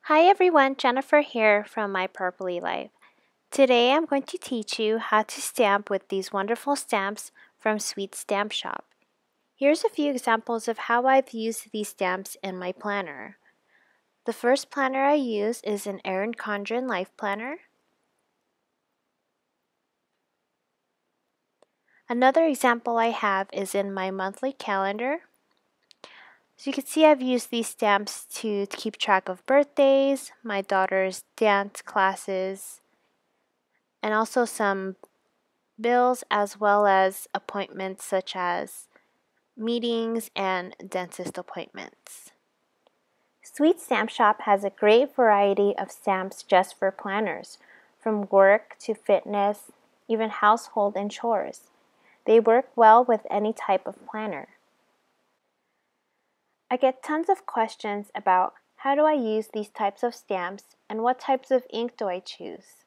Hi everyone, Jennifer here from My Purpley Life. Today I'm going to teach you how to stamp with these wonderful stamps from Sweet Stamp Shop. Here's a few examples of how I've used these stamps in my planner. The first planner I use is an Erin Condren Life Planner. Another example I have is in my monthly calendar. So you can see I've used these stamps to keep track of birthdays, my daughter's dance classes, and also some bills as well as appointments such as meetings and dentist appointments. Sweet Stamp Shop has a great variety of stamps just for planners, from work to fitness, even household and chores. They work well with any type of planner. I get tons of questions about how do I use these types of stamps and what types of ink do I choose.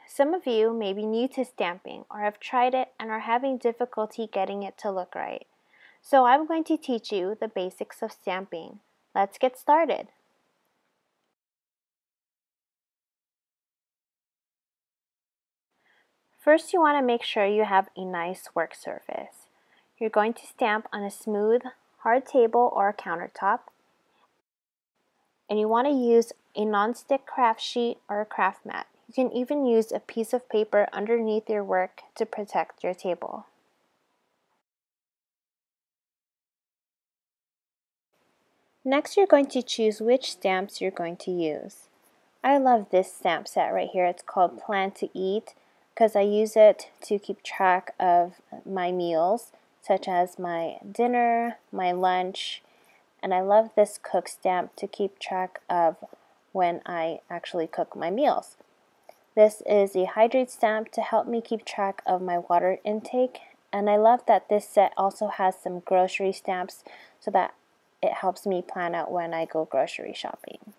Some of you may be new to stamping or have tried it and are having difficulty getting it to look right. So I'm going to teach you the basics of stamping. Let's get started. First, you want to make sure you have a nice work surface. You're going to stamp on a smooth, hard table or countertop. And you want to use a non-stick craft sheet or a craft mat. You can even use a piece of paper underneath your work to protect your table. Next, you're going to choose which stamps you're going to use. I love this stamp set right here. It's called Plan to Eat because I use it to keep track of my meals, such as my dinner, my lunch, and I love this cook stamp to keep track of when I actually cook my meals. This is a hydrate stamp to help me keep track of my water intake, and I love that this set also has some grocery stamps so that it helps me plan out when I go grocery shopping.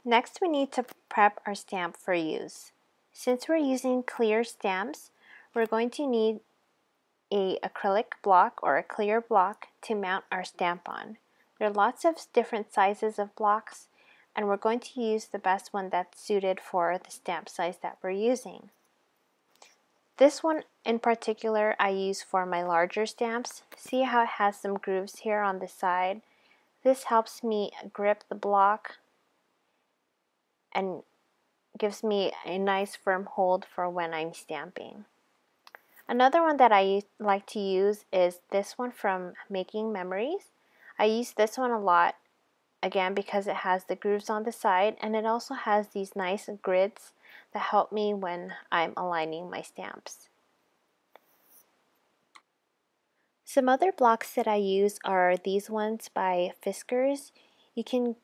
Next, we need to prep our stamp for use. Since we're using clear stamps, we're going to need an acrylic block or a clear block to mount our stamp on. There are lots of different sizes of blocks, and we're going to use the best one that's suited for the stamp size that we're using. This one in particular I use for my larger stamps. See how it has some grooves here on the side? This helps me grip the block and gives me a nice firm hold for when I'm stamping. Another one that I like to use is this one from Making Memories. I use this one a lot, again because it has the grooves on the side and it also has these nice grids that help me when I'm aligning my stamps. Some other blocks that I use are these ones by Fiskars. You can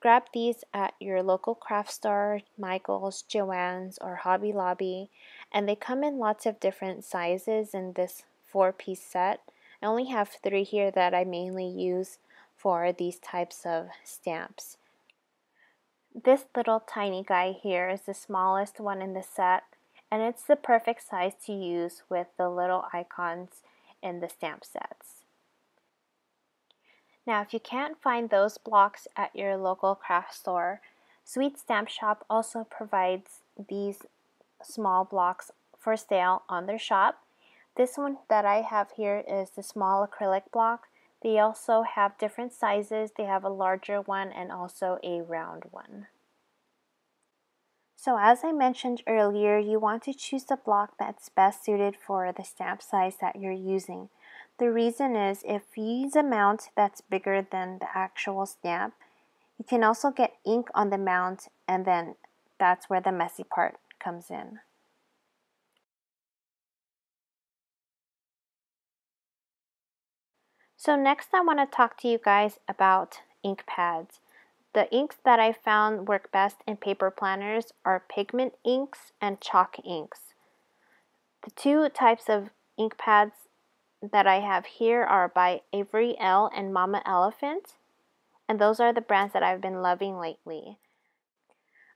grab these at your local craft store, Michael's, Joann's, or Hobby Lobby, and they come in lots of different sizes in this 4-piece set. I only have 3 here that I mainly use for these types of stamps. This little tiny guy here is the smallest one in the set, and it's the perfect size to use with the little icons in the stamp sets. Now, if you can't find those blocks at your local craft store, Sweet Stamp Shop also provides these small blocks for sale on their shop. This one that I have here is the small acrylic block. They also have different sizes. They have a larger one and also a round one. So as I mentioned earlier, you want to choose the block that's best suited for the stamp size that you're using. The reason is if you use a mount that's bigger than the actual stamp, you can also get ink on the mount, and then that's where the messy part comes in. So next I want to talk to you guys about ink pads. The inks that I found work best in paper planners are pigment inks and chalk inks. The 2 types of ink pads that I have here are by Avery Elle and Mama Elephant, and those are the brands that I've been loving lately.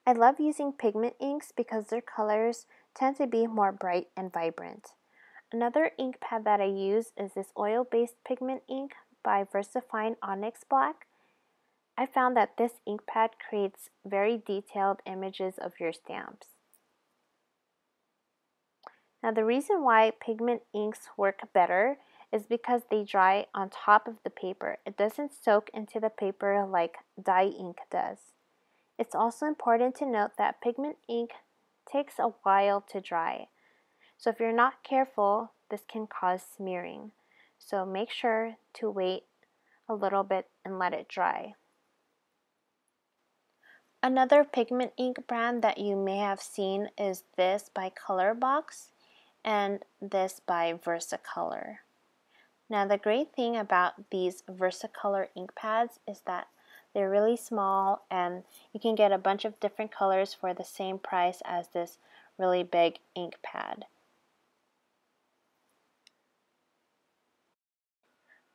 I love using pigment inks because their colors tend to be more bright and vibrant. Another ink pad that I use is this oil-based pigment ink by VersaFine Onyx Black. I found that this ink pad creates very detailed images of your stamps. Now the reason why pigment inks work better is because they dry on top of the paper. It doesn't soak into the paper like dye ink does. It's also important to note that pigment ink takes a while to dry. So if you're not careful, this can cause smearing. So make sure to wait a little bit and let it dry. Another pigment ink brand that you may have seen is this by Colorbox and this by Versacolor. Now the great thing about these Versacolor ink pads is that they're really small and you can get a bunch of different colors for the same price as this really big ink pad.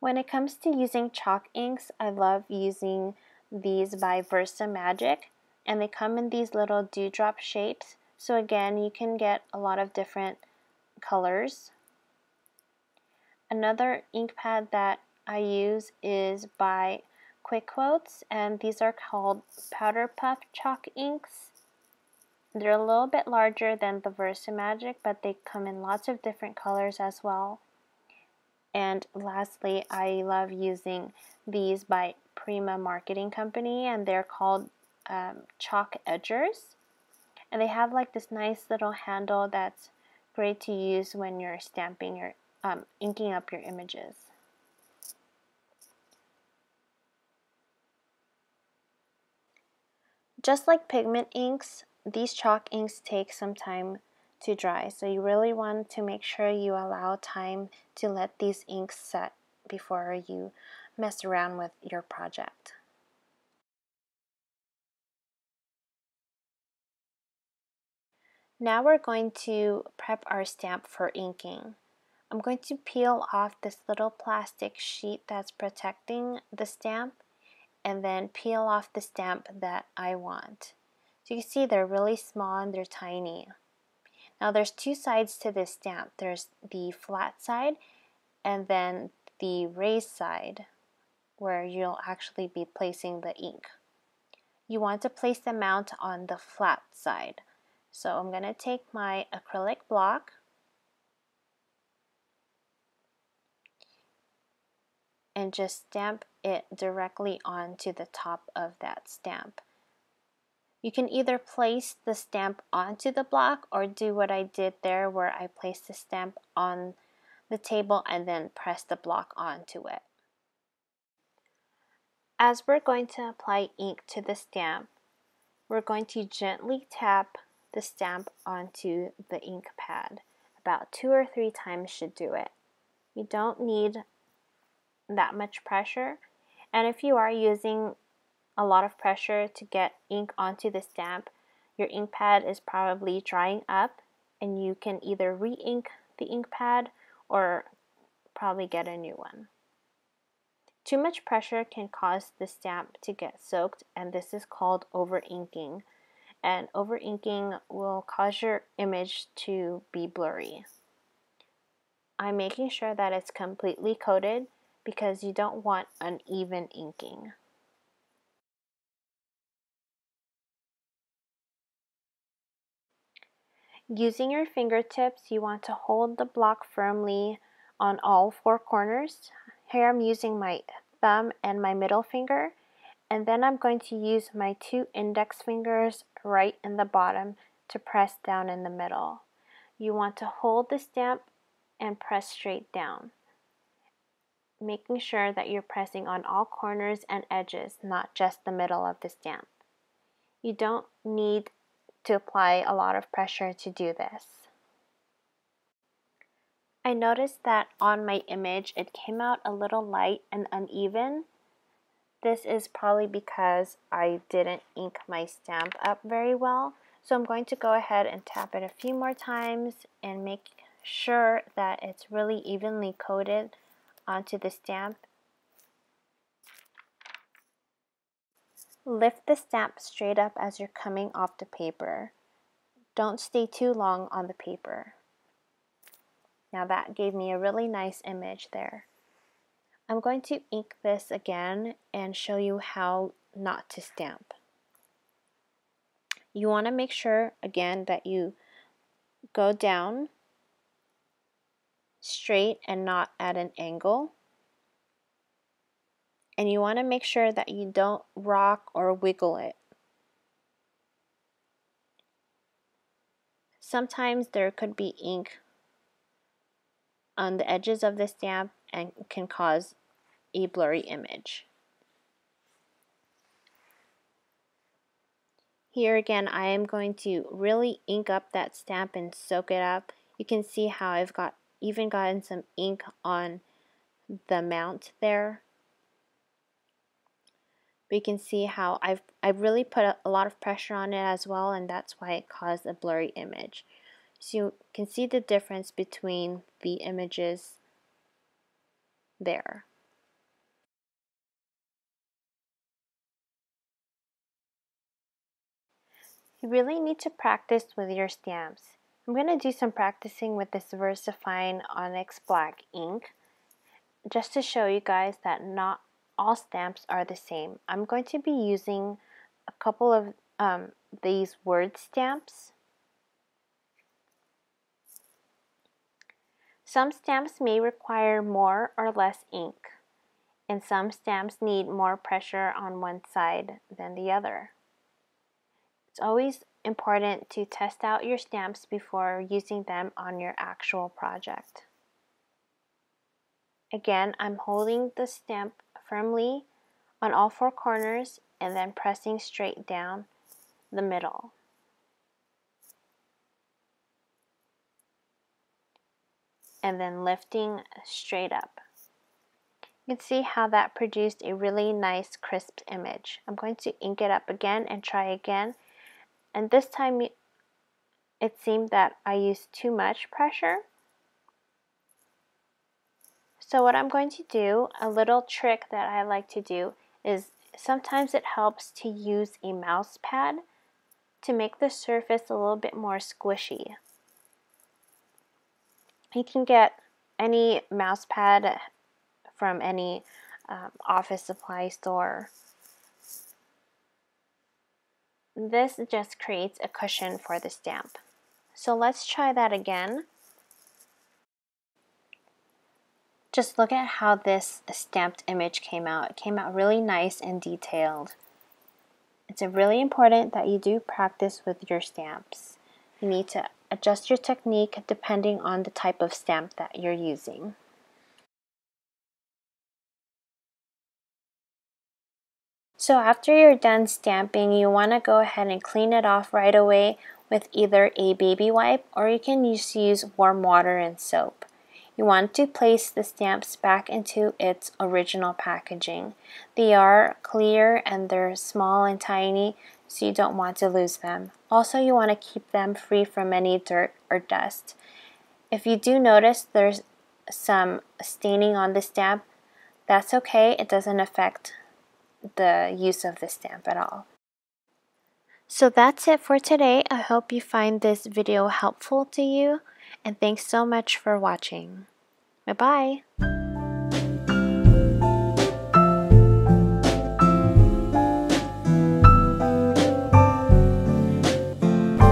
When it comes to using chalk inks, I love using these by Versa Magic, and they come in these little dewdrop shapes. So again, you can get a lot of different colors. Another ink pad that I use is by Quick Quotes, and these are called Powder Puff Chalk inks. They're a little bit larger than the Versa Magic, but they come in lots of different colors as well. And lastly, I love using these by Prima Marketing Company, and they're called Chalk Edgers. And they have like this nice little handle that's great to use when you're stamping your, inking up your images. Just like pigment inks, these chalk inks take some time to dry, so you really want to make sure you allow time to let these inks set before you mess around with your project. Now we're going to prep our stamp for inking. I'm going to peel off this little plastic sheet that's protecting the stamp and then peel off the stamp that I want. So you can see they're really small and they're tiny. Now there's two sides to this stamp. There's the flat side and then the raised side where you'll actually be placing the ink. You want to place the mount on the flat side. So I'm going to take my acrylic block and just stamp it directly onto the top of that stamp. You can either place the stamp onto the block or do what I did there where I placed the stamp on the table and then press the block onto it. As we're going to apply ink to the stamp, we're going to gently tap the stamp onto the ink pad. About 2 or 3 times should do it. You don't need that much pressure, and if you are using a lot of pressure to get ink onto the stamp, your ink pad is probably drying up and you can either re-ink the ink pad or probably get a new one. Too much pressure can cause the stamp to get soaked, and this is called over-inking. And over-inking will cause your image to be blurry. I'm making sure that it's completely coated because you don't want uneven inking. Using your fingertips, you want to hold the block firmly on all 4 corners. Here I'm using my thumb and my middle finger, and then I'm going to use my 2 index fingers right in the bottom to press down in the middle. You want to hold the stamp and press straight down, making sure that you're pressing on all corners and edges, not just the middle of the stamp. You don't need to apply a lot of pressure to do this. I noticed that on my image it came out a little light and uneven. This is probably because I didn't ink my stamp up very well. So I'm going to go ahead and tap it a few more times and make sure that it's really evenly coated onto the stamp. Lift the stamp straight up as you're coming off the paper. Don't stay too long on the paper. Now that gave me a really nice image there. I'm going to ink this again and show you how not to stamp. You want to make sure again that you go down straight and not at an angle. And you want to make sure that you don't rock or wiggle it. Sometimes there could be ink on the edges of the stamp and can cause a blurry image. Here again, I am going to really ink up that stamp and soak it up. You can see how I've even gotten some ink on the mount there. But you can see how I've really put a lot of pressure on it as well, and that's why it caused a blurry image. So you can see the difference between the images there. You really need to practice with your stamps. I'm going to do some practicing with this VersaFine Onyx Black ink just to show you guys that not all stamps are the same. I'm going to be using a couple of these word stamps. Some stamps may require more or less ink, and some stamps need more pressure on one side than the other. It's always important to test out your stamps before using them on your actual project. Again, I'm holding the stamp firmly on all four corners and then pressing straight down the middle. And then lifting straight up. You can see how that produced a really nice crisp image. I'm going to ink it up again and try again. And this time it seemed that I used too much pressure. So what I'm going to do, a little trick that I like to do, is sometimes it helps to use a mouse pad to make the surface a little bit more squishy. You can get any mouse pad from any office supply store. This just creates a cushion for the stamp. So let's try that again. Just look at how this stamped image came out. It came out really nice and detailed. It's really important that you do practice with your stamps. You need to adjust your technique depending on the type of stamp that you're using. So after you're done stamping, you want to go ahead and clean it off right away with either a baby wipe or you can just use warm water and soap. You want to place the stamps back into its original packaging. They are clear and they're small and tiny, so you don't want to lose them. Also, you want to keep them free from any dirt or dust. If you do notice there's some staining on the stamp, that's okay. It doesn't affect the use of the stamp at all. So that's it for today. I hope you find this video helpful to you, and thanks so much for watching. Bye-bye.